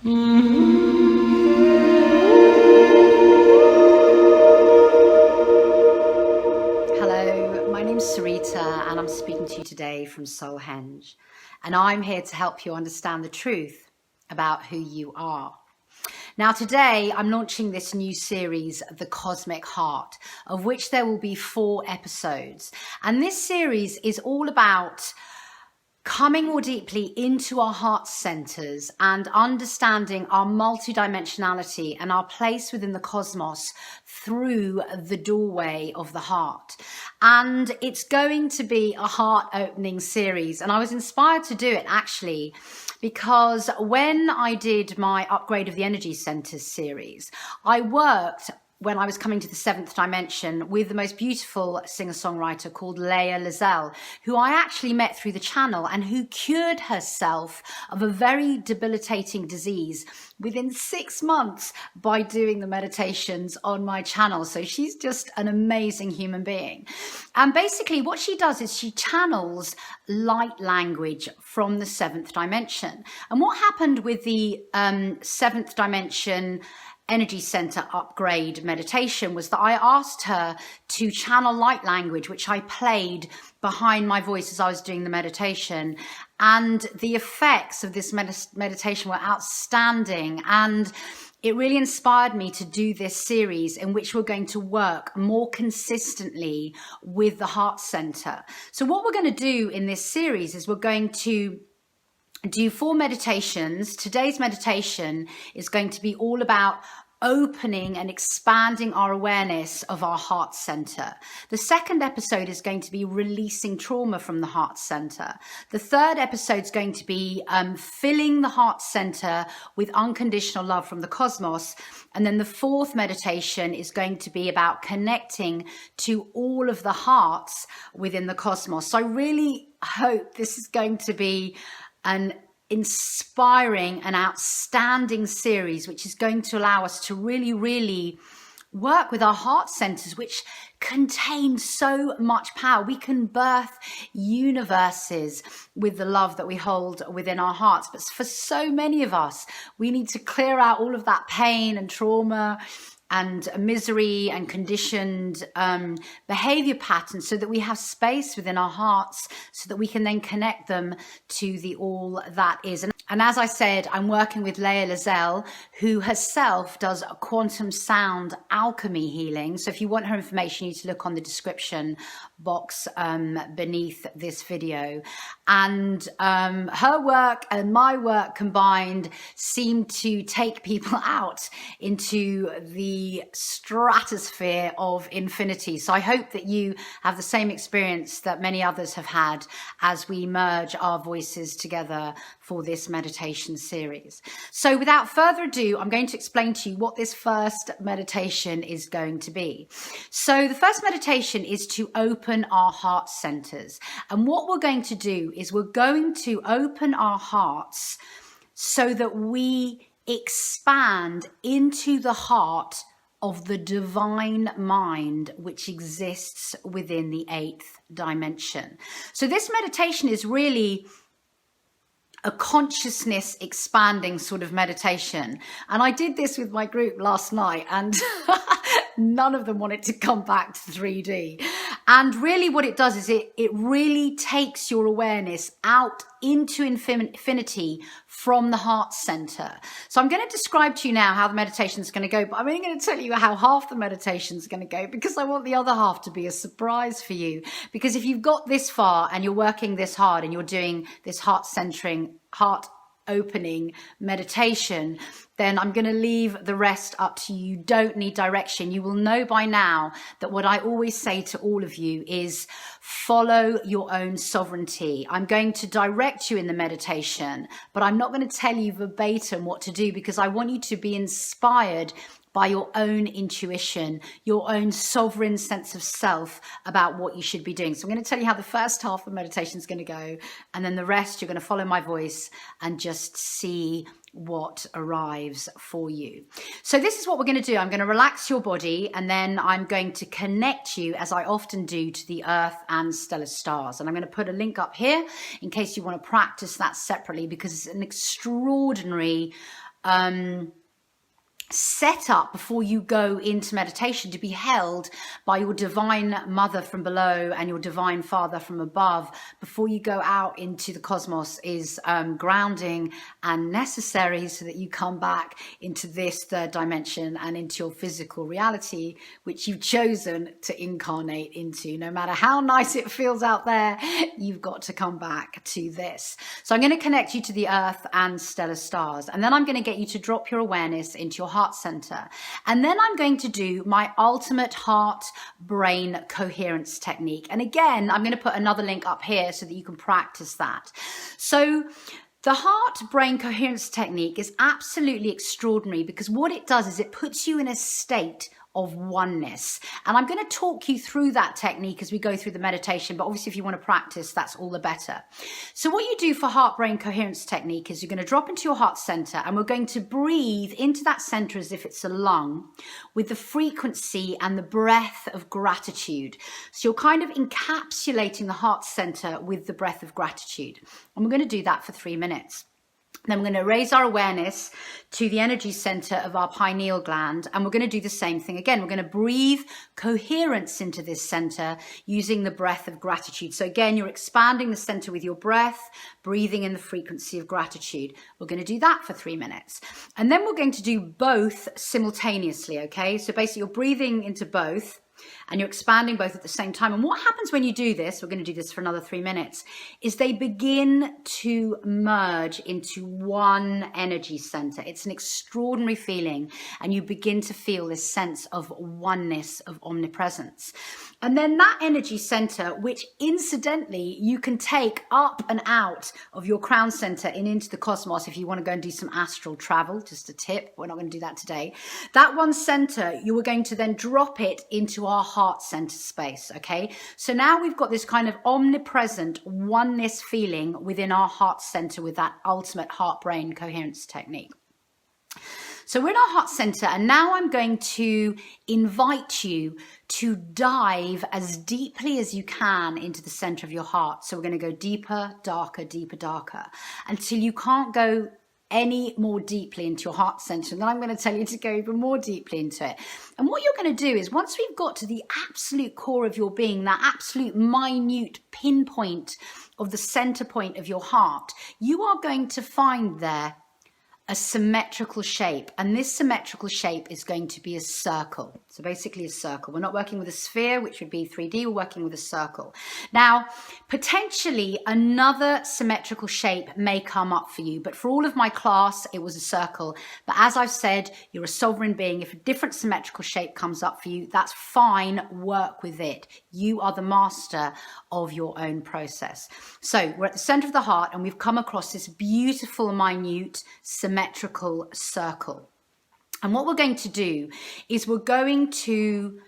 Hello, my name's Sarita and I'm speaking to you today from Soulhenge, and I'm here to help you understand the truth about who you are. Now today I'm launching this new series, The Cosmic Heart, of which there will be 4 episodes, and this series is all about coming more deeply into our heart centers and understanding our multidimensionality and our place within the cosmos through the doorway of the heart. And it's going to be a heart opening series. And I was inspired to do it actually because when I did my Upgrade of the Energy Centers series, I worked when I was coming to the 7th dimension with the most beautiful singer-songwriter called Léa Lazelle, who I actually met through the channel and who cured herself of a very debilitating disease within 6 months by doing the meditations on my channel. So she's just an amazing human being. And basically what she does is she channels light language from the 7th dimension. And what happened with the 7th dimension energy center upgrade meditation was that I asked her to channel light language, which I played behind my voice as I was doing the meditation. And the effects of this meditation were outstanding. And it really inspired me to do this series in which we're going to work more consistently with the heart center. So what we're going to do in this series is we're going to do 4 meditations. Today's meditation is going to be all about opening and expanding our awareness of our heart center. The second episode is going to be releasing trauma from the heart center. The third episode is going to be filling the heart center with unconditional love from the cosmos. And then the 4th meditation is going to be about connecting to all of the hearts within the cosmos. So I really hope this is going to be an inspiring and outstanding series, which is going to allow us to really work with our heart centers, which contain so much power. We can birth universes with the love that we hold within our hearts. But for so many of us, we need to clear out all of that pain and trauma and misery and conditioned behavior patterns so that we have space within our hearts so that we can then connect them to the all that is. And as I said, I'm working with Léa Lazelle, who herself does a quantum sound alchemy healing. So if you want her information, you need to look on the description box beneath this video. And her work and my work combined seem to take people out into the stratosphere of infinity. So I hope that you have the same experience that many others have had as we merge our voices together for this meditation series. So without further ado, I'm going to explain to you what this first meditation is going to be. So the first meditation is to open our heart centers. And what we're going to do is we're going to open our hearts so that we expand into the heart of the divine mind which exists within the 8th dimension. So this meditation is really a consciousness expanding sort of meditation. And I did this with my group last night and none of them wanted to come back to 3D. And really what it does is it really takes your awareness out into infinity from the heart center. So I'm going to describe to you now how the meditation is going to go, but I'm only going to tell you how half the meditation is going to go because I want the other half to be a surprise for you. Because if you've got this far and you're working this hard and you're doing this heart centering, heart opening meditation, then I'm going to leave the rest up to you. You don't need direction. You will know by now that what I always say to all of you is follow your own sovereignty. I'm going to direct you in the meditation, but I'm not going to tell you verbatim what to do because I want you to be inspired by your own intuition, your own sovereign sense of self about what you should be doing. So I'm going to tell you how the first half of meditation is going to go, and then the rest you're going to follow my voice and just see what arrives for you. So this is what we're going to do. I'm going to relax your body, and then I'm going to connect you, as I often do, to the earth and stellar stars. And I'm going to put a link up here in case you want to practice that separately, because it's an extraordinary set up before you go into meditation to be held by your divine mother from below and your divine father from above before you go out into the cosmos is grounding and necessary so that you come back into this third dimension and into your physical reality, which you've chosen to incarnate into. No matter how nice it feels out there, you've got to come back to this. So I'm going to connect you to the earth and stellar stars, and then I'm going to get you to drop your awareness into your heart center. And then I'm going to do my ultimate heart brain coherence technique. And again, I'm going to put another link up here so that you can practice that. So the heart brain coherence technique is absolutely extraordinary because what it does is it puts you in a state of oneness. And I'm going to talk you through that technique as we go through the meditation, but obviously if you want to practice, that's all the better. So what you do for heart brain coherence technique is you're going to drop into your heart center and we're going to breathe into that center as if it's a lung with the frequency and the breath of gratitude. So you're kind of encapsulating the heart center with the breath of gratitude. And we're going to do that for 3 minutes. Then we're going to raise our awareness to the energy center of our pineal gland. And we're going to do the same thing again. We're going to breathe coherence into this center using the breath of gratitude. So again, you're expanding the center with your breath, breathing in the frequency of gratitude. We're going to do that for 3 minutes. And then we're going to do both simultaneously. Okay. So basically you're breathing into both and you're expanding both at the same time. And what happens when you do this, we're going to do this for another 3 minutes, is they begin to merge into one energy center. It's an extraordinary feeling. And you begin to feel this sense of oneness, of omnipresence. And then that energy center, which incidentally, you can take up and out of your crown center and into the cosmos if you want to go and do some astral travel, just a tip. We're not going to do that today. That one center, you are going to then drop it into our heart center space. Okay. So now we've got this kind of omnipresent oneness feeling within our heart center with that ultimate heart brain coherence technique. So we're in our heart center, and now I'm going to invite you to dive as deeply as you can into the center of your heart. So we're going to go deeper, darker, deeper, darker, until you can't go any more deeply into your heart center. And then I'm going to tell you to go even more deeply into it. And what you're going to do is once we've got to the absolute core of your being, that absolute minute pinpoint of the center point of your heart, you are going to find there a symmetrical shape, and this symmetrical shape is going to be a circle. So basically a circle. We're not working with a sphere, which would be 3D, we're working with a circle. Now, potentially another symmetrical shape may come up for you, but for all of my class, it was a circle. But as I've said, you're a sovereign being. If a different symmetrical shape comes up for you, that's fine, work with it. You are the master of your own process. So we're at the center of the heart, and we've come across this beautiful, minute, symmetrical circle. And what we're going to do is we're going to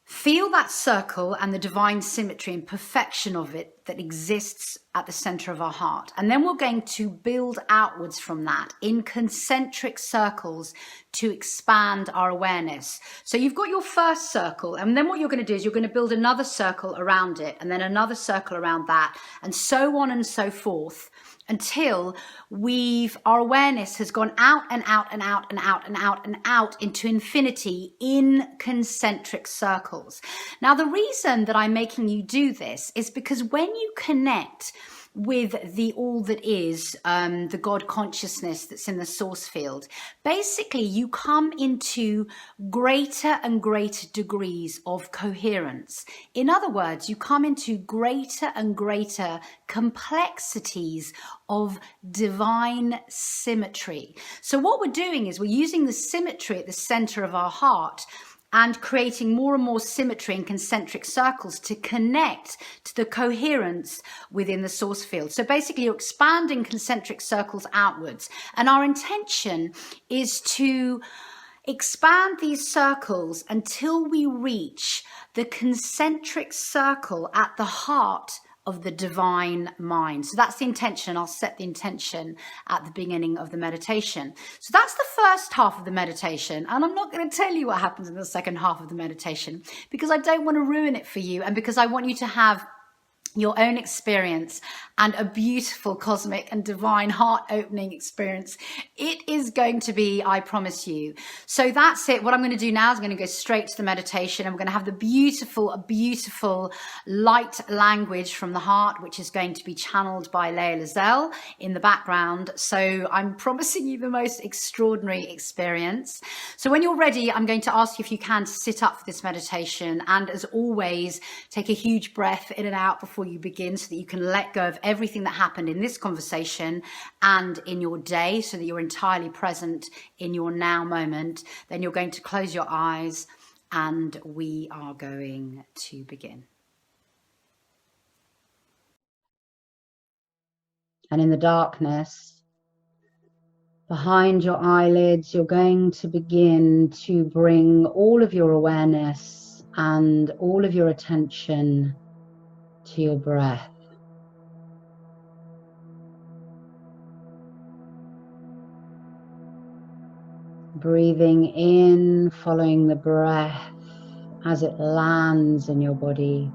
feel that circle and the divine symmetry and perfection of it that exists at the center of our heart. And then we're going to build outwards from that in concentric circles to expand our awareness. So you've got your first circle, and then what you're going to do is you're going to build another circle around it, and then another circle around that, and so on and so forth, until our awareness has gone out and out and out and out and out and out into infinity in concentric circles. Now, the reason that I'm making you do this is because when you connect with the all that is, the God consciousness that's in the source field, basically you come into greater and greater degrees of coherence. In other words, you come into greater and greater complexities of divine symmetry. So what we're doing is we're using the symmetry at the center of our heart and creating more and more symmetry in concentric circles to connect to the coherence within the source field. So basically you're expanding concentric circles outwards. And our intention is to expand these circles until we reach the concentric circle at the heart of the divine mind. So that's the intention. I'll set the intention at the beginning of the meditation. So that's the first half of the meditation. And I'm not going to tell you what happens in the second half of the meditation because I don't want to ruin it for you, and because I want you to have your own experience, and a beautiful cosmic and divine heart opening experience. It is going to be, I promise you. So that's it. What I'm going to do now is I'm going to go straight to the meditation. I'm going to have the beautiful light language from the heart, which is going to be channeled by Léa Lazelle in the background. So I'm promising you the most extraordinary experience. So when you're ready, I'm going to ask you if you can to sit up for this meditation. And as always, take a huge breath in and out before you begin so that you can let go of everything that happened in this conversation and in your day so that you're entirely present in your now moment. Then you're going to close your eyes and we are going to begin. And in the darkness, behind your eyelids, you're going to begin to bring all of your awareness and all of your attention to your breath. Breathing in, following the breath as it lands in your body.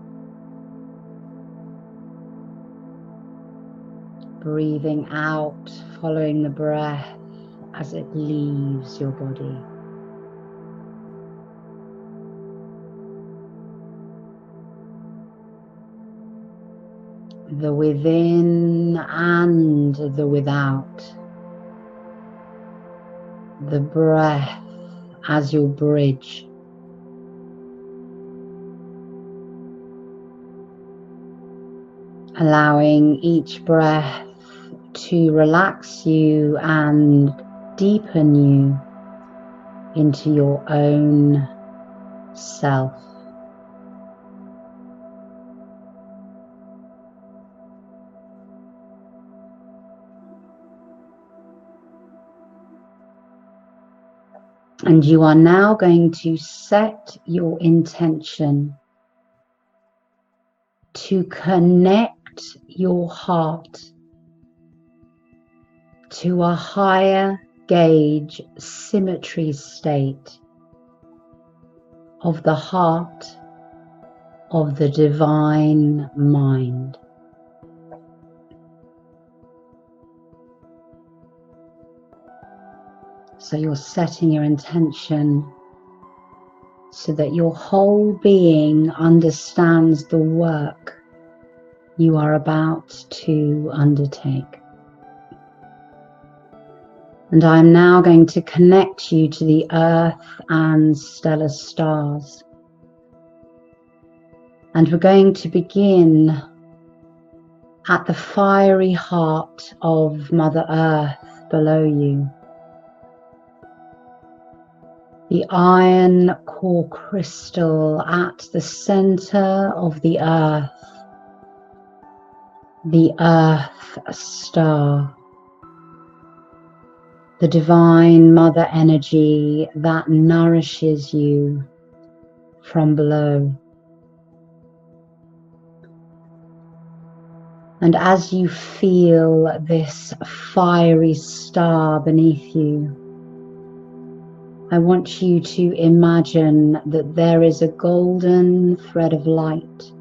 Breathing out, following the breath as it leaves your body. The within and the without. The breath as your bridge. Allowing each breath to relax you and deepen you into your own self. And you are now going to set your intention to connect your heart to a higher gauge symmetry state of the heart of the divine mind. So you're setting your intention so that your whole being understands the work you are about to undertake. And I'm now going to connect you to the earth and stellar stars. And we're going to begin at the fiery heart of Mother Earth below you. The iron core crystal at the center of the earth star. The divine mother energy that nourishes you from below. And as you feel this fiery star beneath you, I want you to imagine that there is a golden thread of light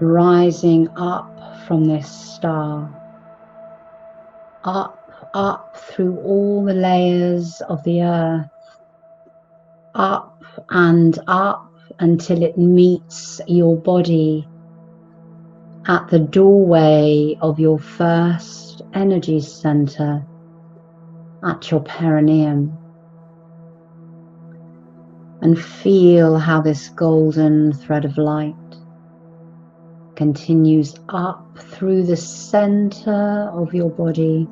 rising up from this star, up through all the layers of the earth, up and up until it meets your body at the doorway of your first energy center, at your perineum. And feel how this golden thread of light continues up through the center of your body,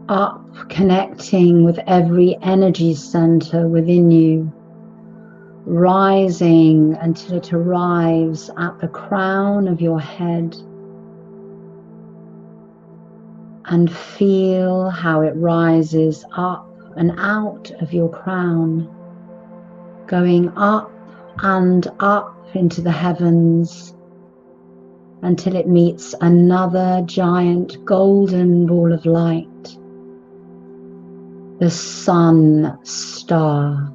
up connecting with every energy center within you, rising until it arrives at the crown of your head. And feel how it rises up and out of your crown, going up and up into the heavens until it meets another giant golden ball of light, the sun star.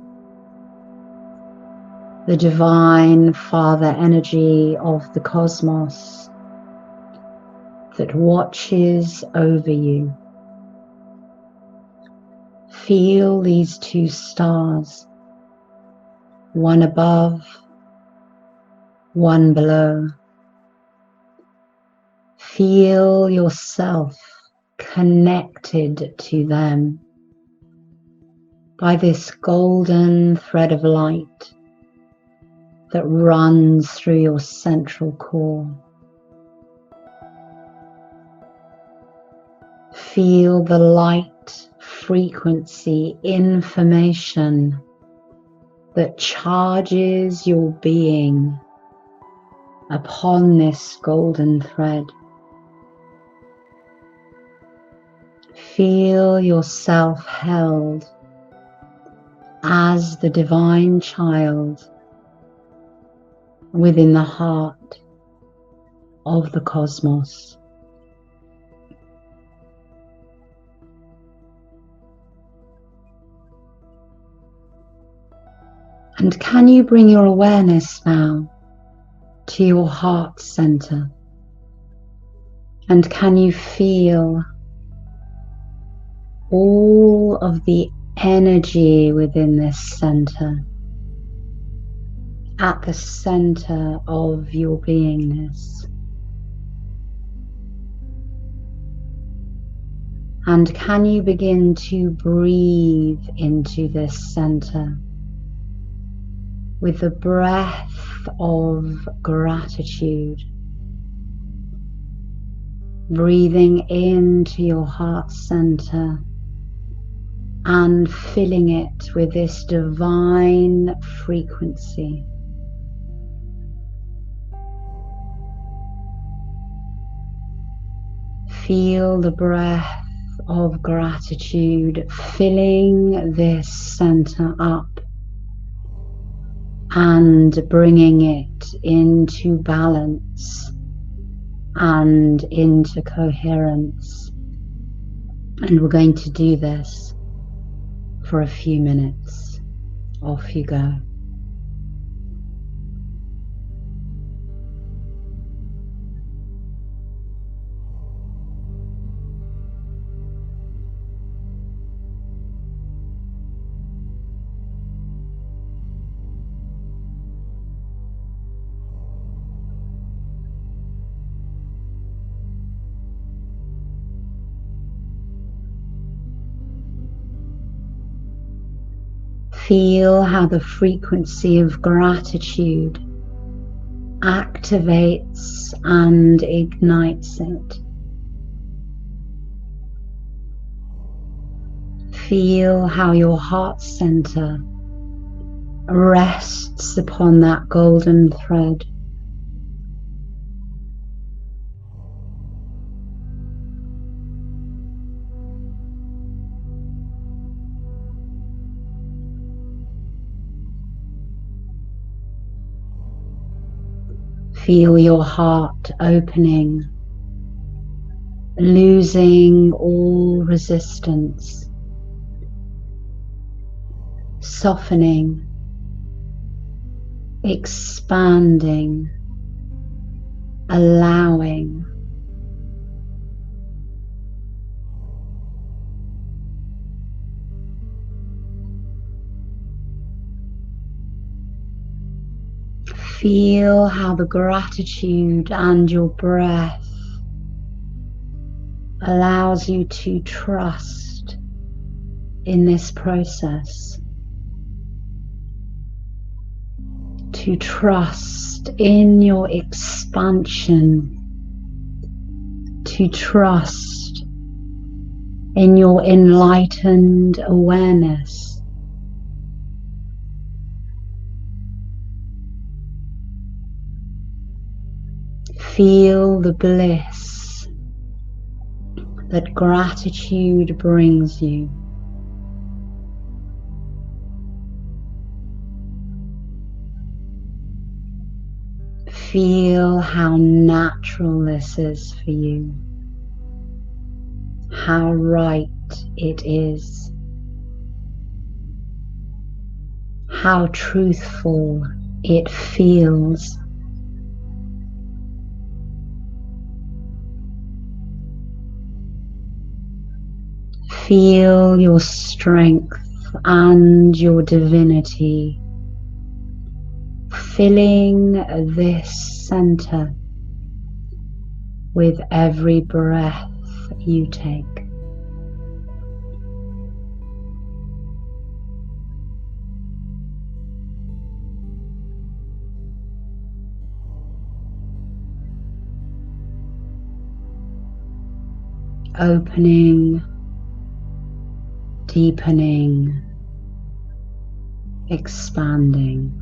the divine Father energy of the cosmos that watches over you. Feel these two stars, one above, one below. Feel yourself connected to them by this golden thread of light that runs through your central core. Feel the light, frequency, information that charges your being upon this golden thread. Feel yourself held as the divine child within the heart of the cosmos. And can you bring your awareness now to your heart center? And can you feel all of the energy within this center, at the center of your beingness? And can you begin to breathe into this center with the breath of gratitude, breathing into your heart center and filling it with this divine frequency. Feel the breath of gratitude filling this center up and bringing it into balance and into coherence. And we're going to do this for a few minutes. Off you go. Feel how the frequency of gratitude activates and ignites it. Feel how your heart center rests upon that golden thread. Feel your heart opening, losing all resistance, softening, expanding, allowing. Feel how the gratitude and your breath allows you to trust in this process, to trust in your expansion, to trust in your enlightened awareness. Feel the bliss that gratitude brings you. Feel how natural this is for you, how right it is, how truthful it feels. Feel your strength and your divinity filling this center with every breath you take. Opening, deepening, expanding.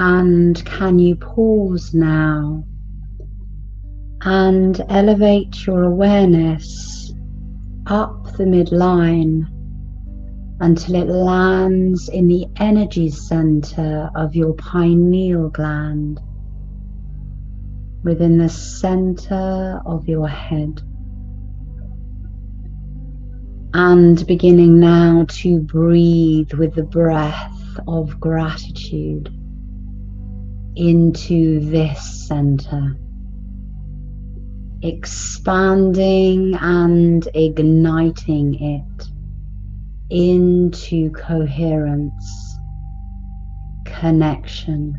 And can you pause now and elevate your awareness up the midline until it lands in the energy center of your pineal gland, within the center of your head. And beginning now to breathe with the breath of gratitude into this center, expanding and igniting it into coherence, connection,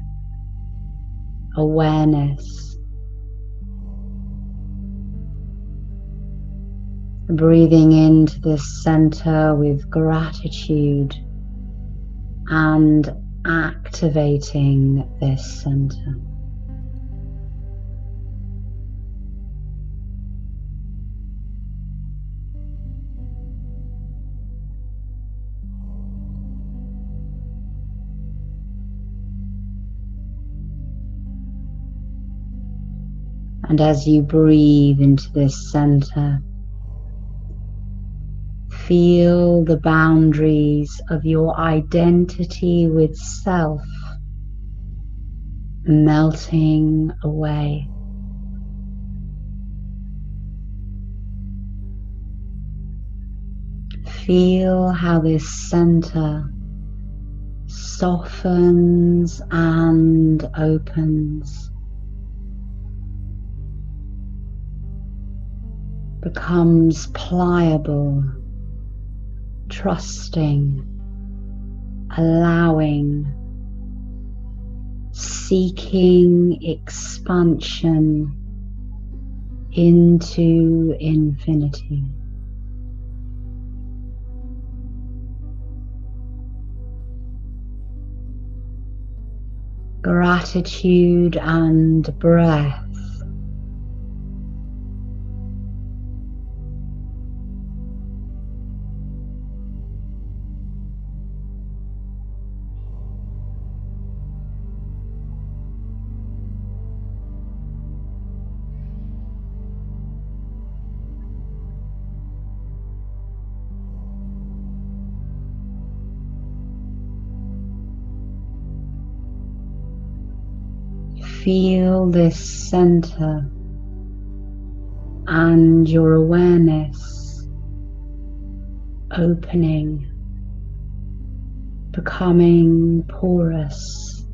awareness. Breathing into this center with gratitude and activating this center. And as you breathe into this center, feel the boundaries of your identity with self melting away. Feel how this center softens and opens, becomes pliable, trusting, allowing, seeking expansion into infinity. Gratitude and breath feel this center and your awareness opening, becoming porous,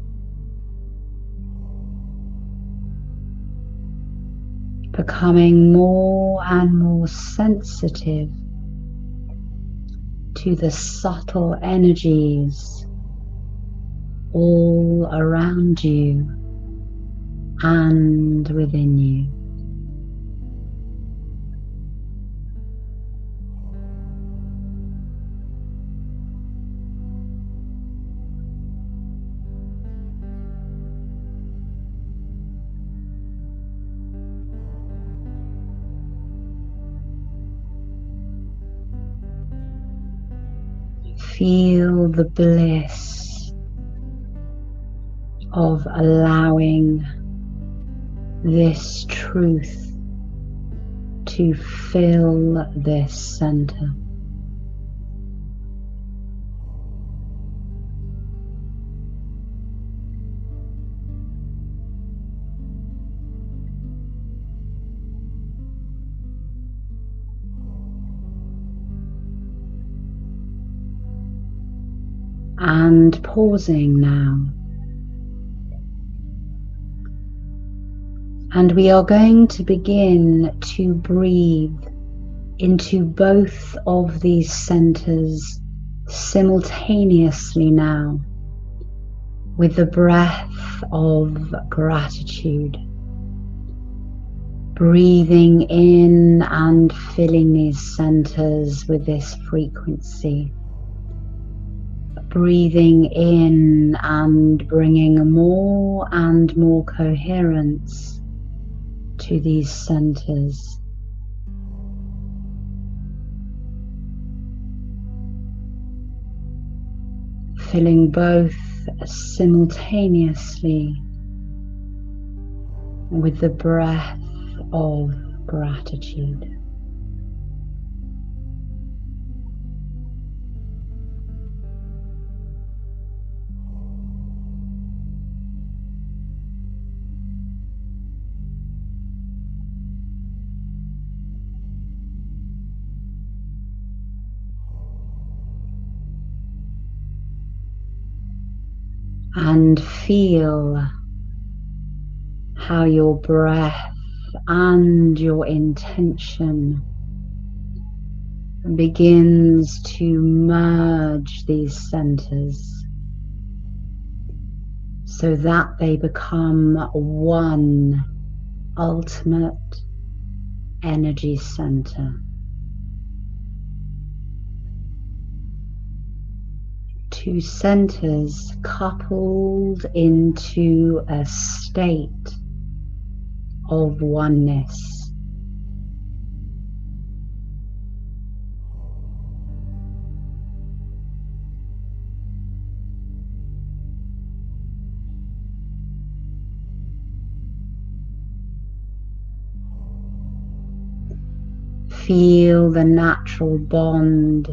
becoming more and more sensitive to the subtle energies all around you and within you. Feel the bliss of allowing this truth to fill this center. and pausing now. And we are going to begin to breathe into both of these centers simultaneously now with the breath of gratitude. Breathing in and filling these centers with this frequency. Breathing in and bringing more and more coherence to these centers. Filling both simultaneously with the breath of gratitude. And feel how your breath and your intention begins to merge these centers so that they become one ultimate energy center. Two centers coupled into a state of oneness. Feel the natural bond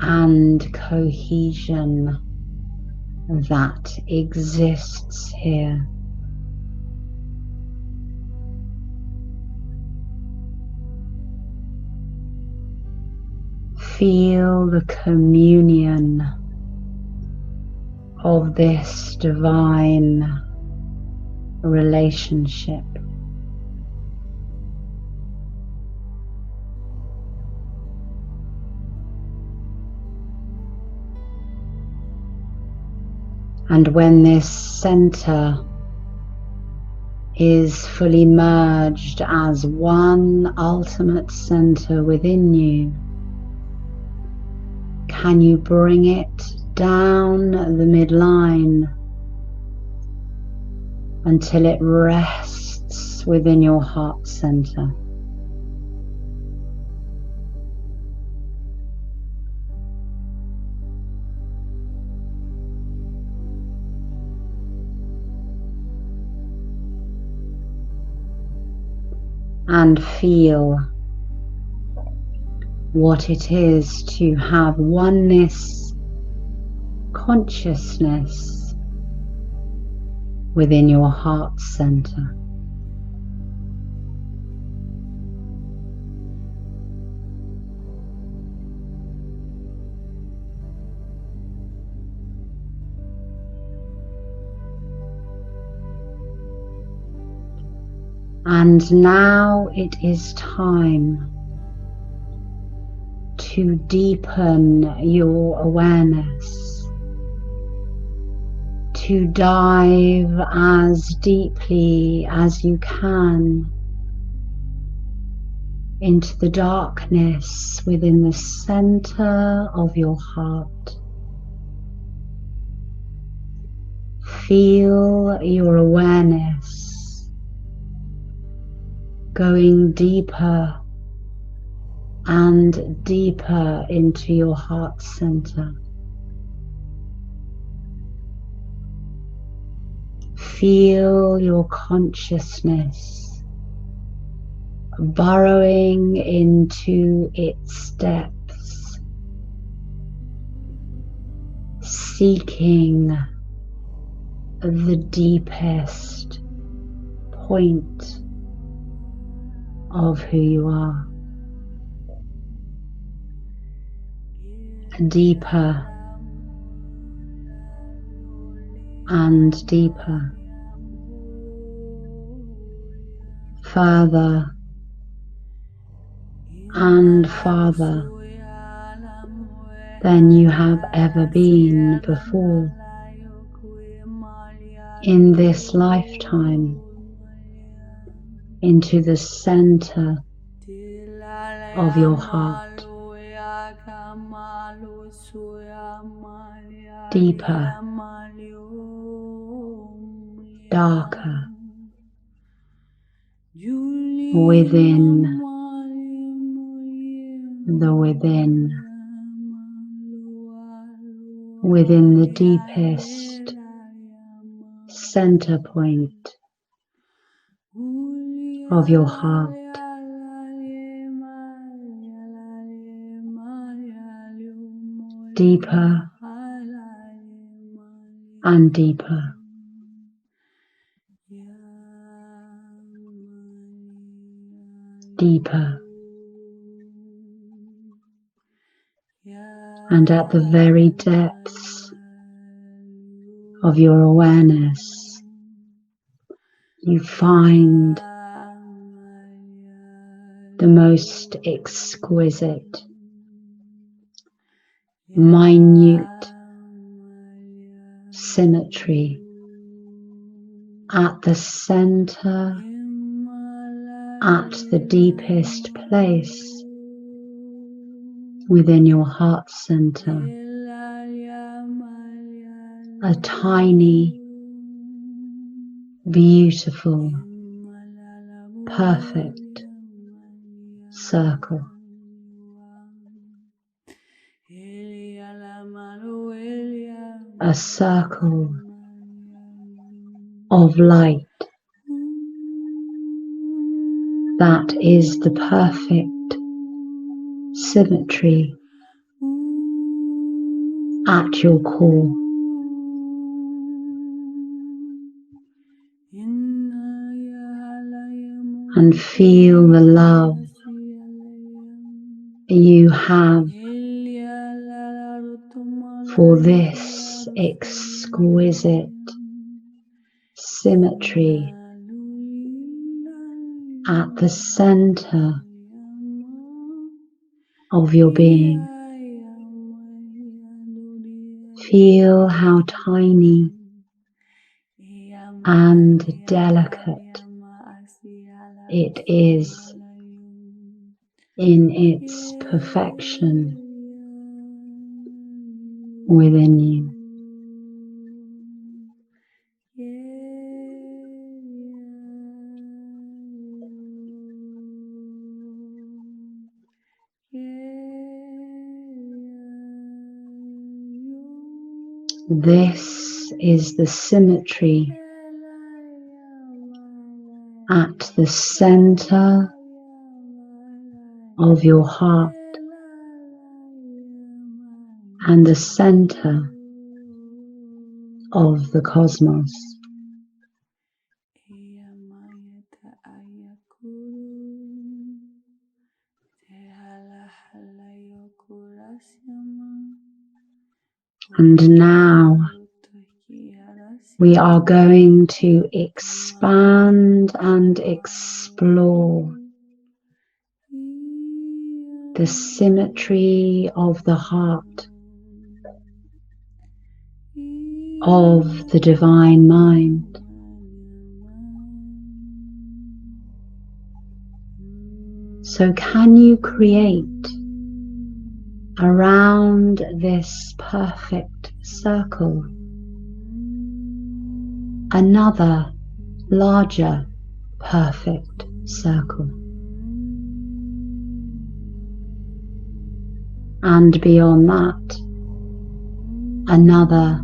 and cohesion that exists here. Feel the communion of this divine relationship. And when this center is fully merged as one ultimate center within you, can you bring it down the midline until it rests within your heart center? And feel what it is to have oneness consciousness within your heart center. And now it is time to deepen your awareness, to dive as deeply as you can into the darkness within the center of your heart. Feel your awareness going deeper and deeper into your heart center. Feel your consciousness burrowing into its depths, seeking the deepest point of who you are. Deeper and deeper, further and farther than you have ever been before in this lifetime, into the center of your heart, deeper, darker, within the within the deepest center point of your heart, deeper and deeper, deeper, and at the very depths of your awareness, you find the most exquisite, minute symmetry at the center, at the deepest place within your heart center. A tiny, beautiful, perfect circle. A circle of light that is the perfect symmetry at your core. And feel the love you have for this exquisite symmetry at the center of your being. Feel how tiny and delicate it is in its perfection within you. This is the symmetry at the center of your heart and the center of the cosmos. And now we are going to expand and explore the symmetry of the heart of the divine mind. So can you create around this perfect circle another larger perfect circle? And beyond that, another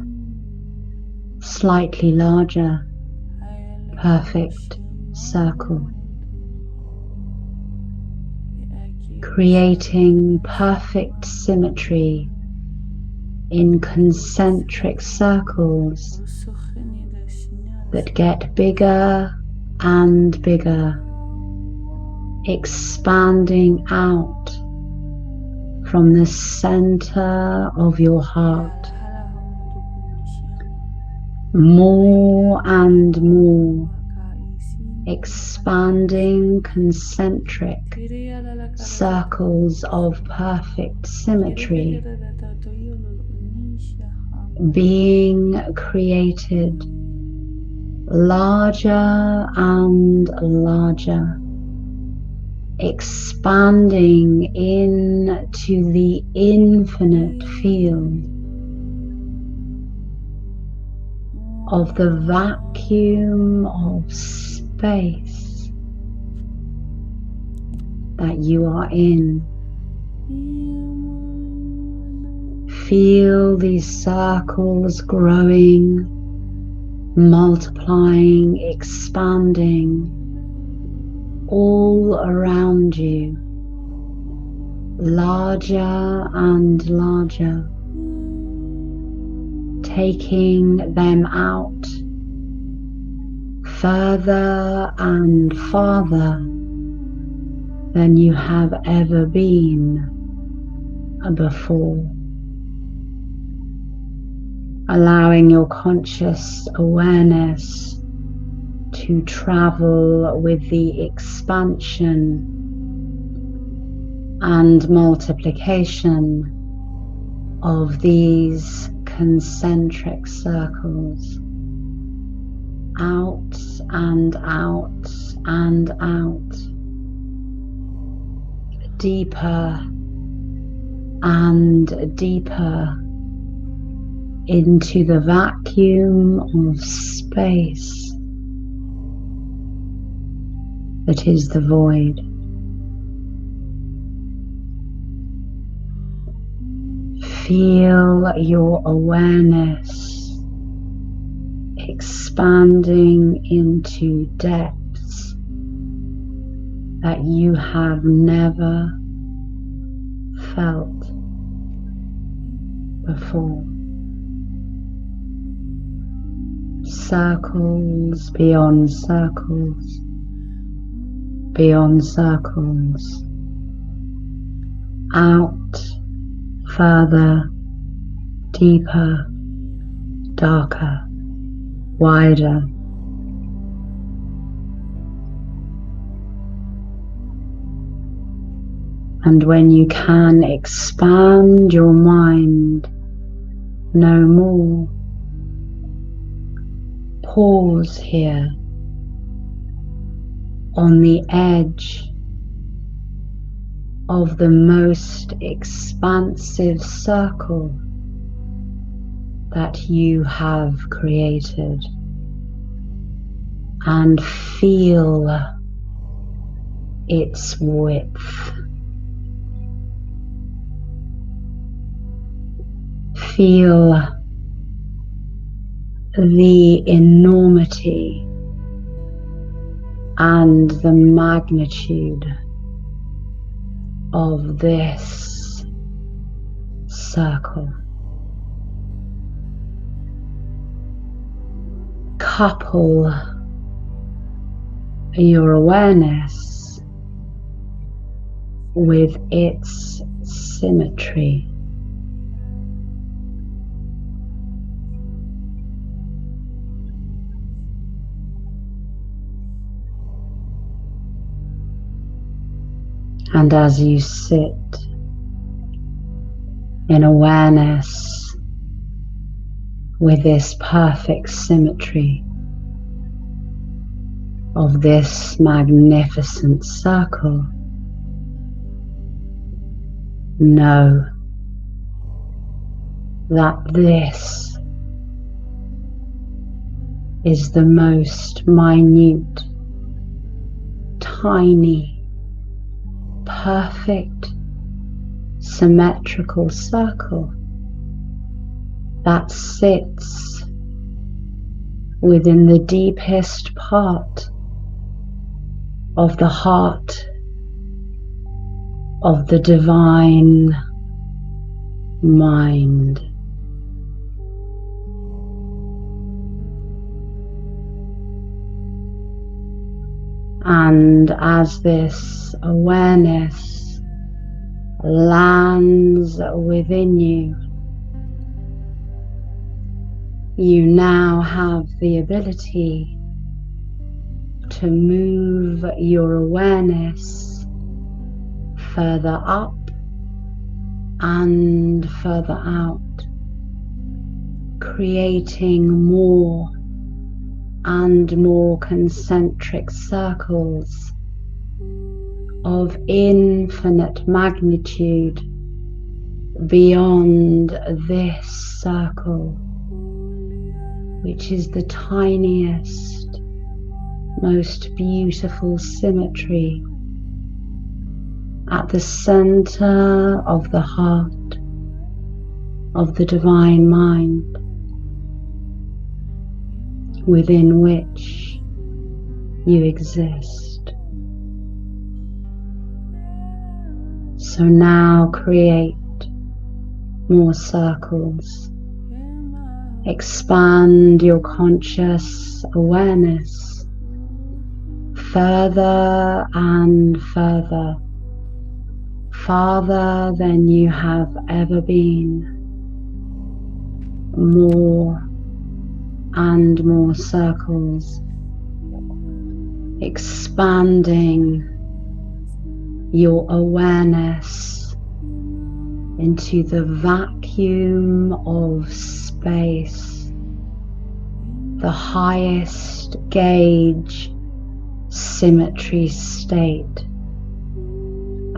slightly larger perfect circle, creating perfect symmetry in concentric circles that get bigger and bigger, expanding out from the center of your heart, more and more, expanding concentric circles of perfect symmetry being created larger and larger, expanding into the infinite field of the vacuum of space that you are in. Feel these circles growing, multiplying, expanding all around you, larger and larger, taking them out further and farther than you have ever been before. Allowing your conscious awareness to travel with the expansion and multiplication of these concentric circles, out and out and out, deeper and deeper into the vacuum of space that is the void. Feel your awareness expanding into depths that you have never felt before. Circles beyond circles, beyond circles, out, further, deeper, darker, wider. And when you can expand your mind no more, pause here on the edge of the most expansive circle that you have created, and feel its width. Feel the enormity and the magnitude of this circle. Couple your awareness with its symmetry. And as you sit in awareness with this perfect symmetry of this magnificent circle, know that this is the most minute, tiny, perfect, symmetrical circle that sits within the deepest part of the heart of the divine mind. And as this awareness lands within you, You now have the ability to move your awareness further up and further out, creating more and more concentric circles of infinite magnitude beyond this circle, which is the tiniest, most beautiful symmetry at the center of the heart of the divine mind, within which you exist. So now create more circles. Expand your conscious awareness further and further, farther than you have ever been. More and more circles, expanding your awareness into the vacuum of space, the highest gauge symmetry state,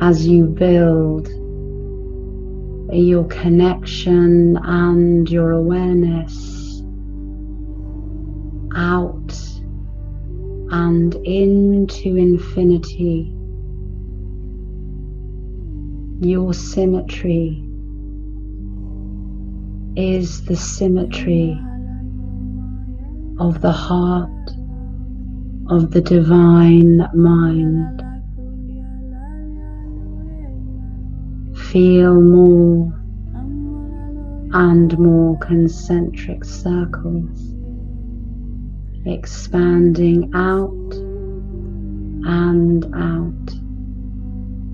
as you build your connection and your awareness out and into infinity. Your symmetry is the symmetry of the heart of the divine mind. Feel more and more concentric circles, expanding out and out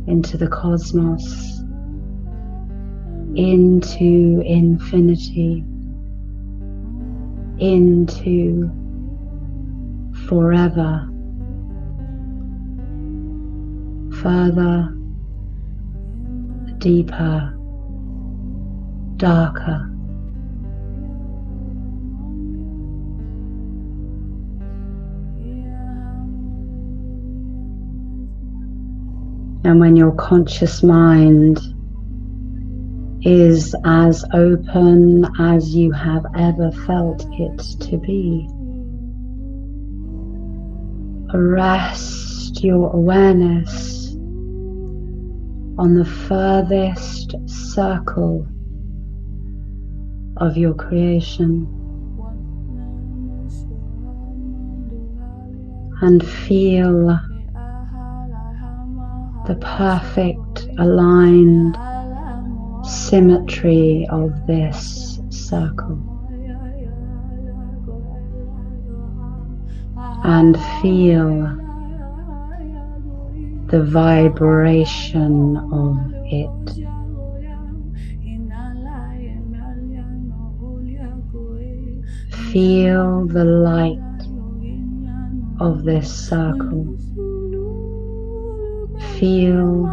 into the cosmos, into infinity, into forever, further, deeper, darker. And when your conscious mind is as open as you have ever felt it to be, rest your awareness on the furthest circle of your creation and feel the perfect aligned symmetry of this circle, and feel the vibration of it. Feel the light of this circle. Feel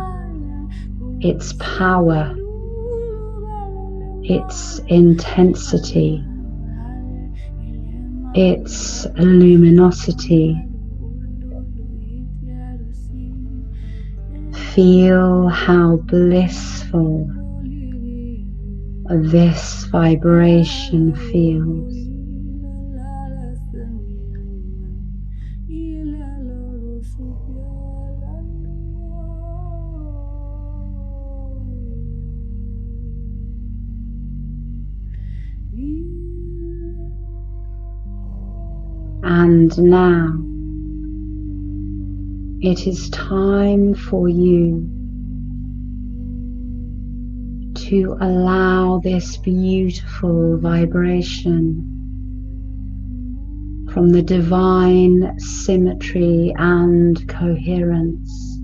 its power, its intensity, its luminosity. Feel how blissful this vibration feels. And now it is time for you to allow this beautiful vibration from the divine symmetry and coherence,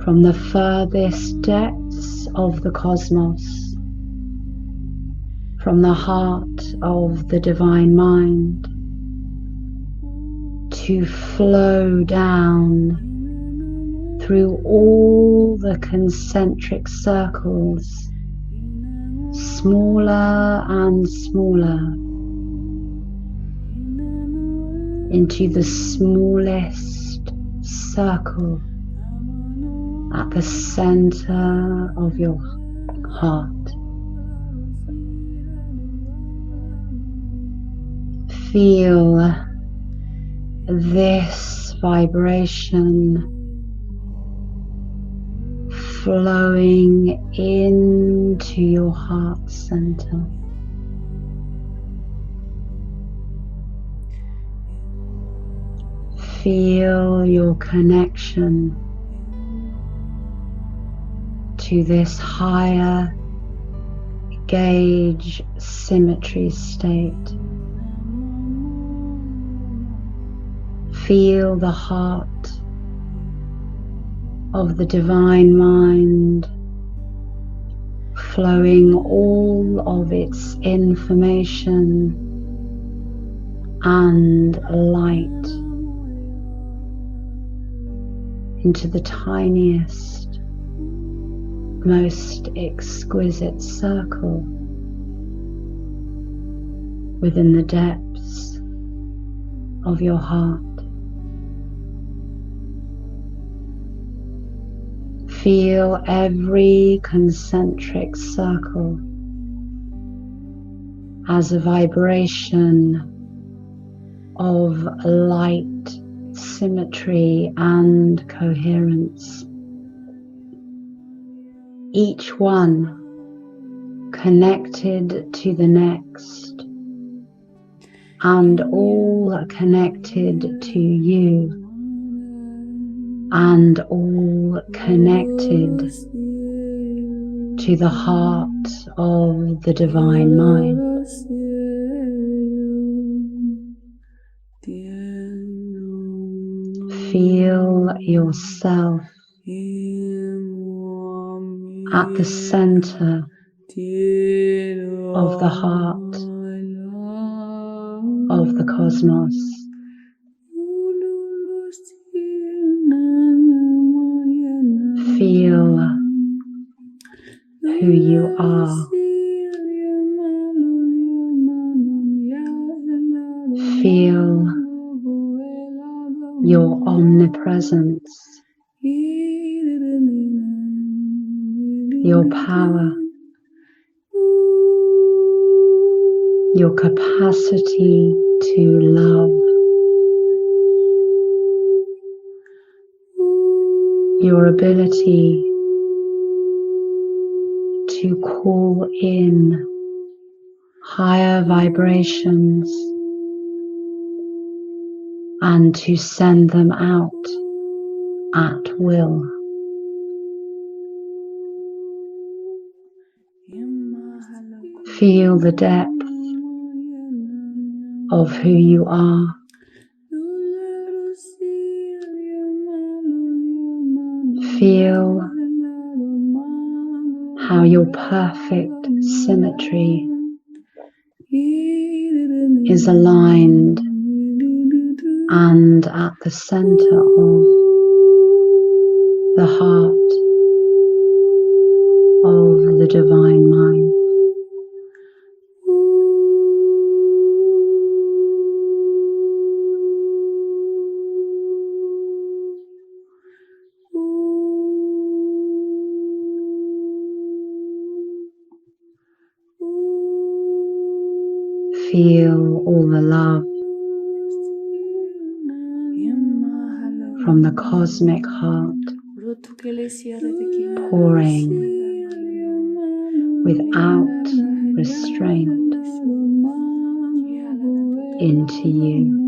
from the furthest depths of the cosmos, from the heart of the divine mind to flow down through all the concentric circles, smaller and smaller, into the smallest circle at the center of your heart. Feel this vibration flowing into your heart center. Feel your connection to this higher gauge symmetry state. Feel the heart of the divine mind flowing all of its information and light into the tiniest, most exquisite circle within the depths of your heart. Feel every concentric circle as a vibration of light, symmetry, and coherence. Each one connected to the next, and all connected to you, and all connected to the heart of the divine mind. Feel yourself at the center of the heart of the cosmos. Feel who you are. Feel your omnipresence, your power, your capacity to love, your ability to call in higher vibrations and to send them out at will. Feel the depth of who you are. Feel how your perfect symmetry is aligned and at the center of the heart of the divine mind. Feel all the love from the cosmic heart pouring without restraint into you.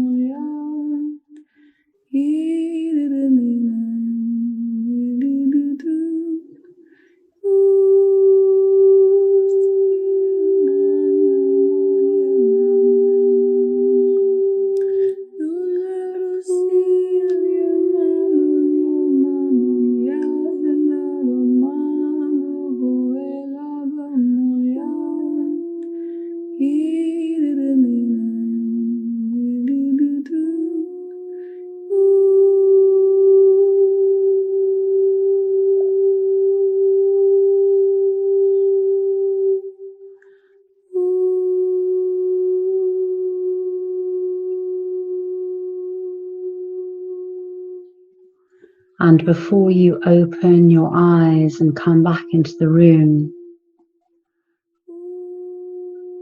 And before you open your eyes and come back into the room,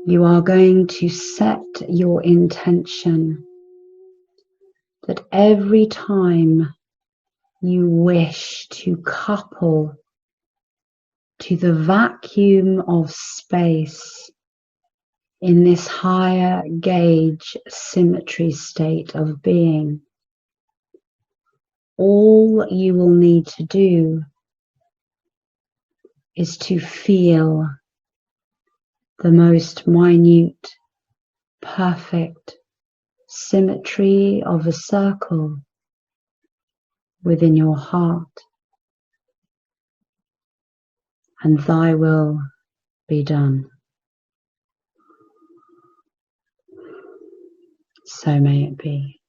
you are going to set your intention that every time you wish to couple to the vacuum of space in this higher gauge symmetry state of being, all you will need to do is to feel the most minute, perfect symmetry of a circle within your heart, and thy will be done. So may it be.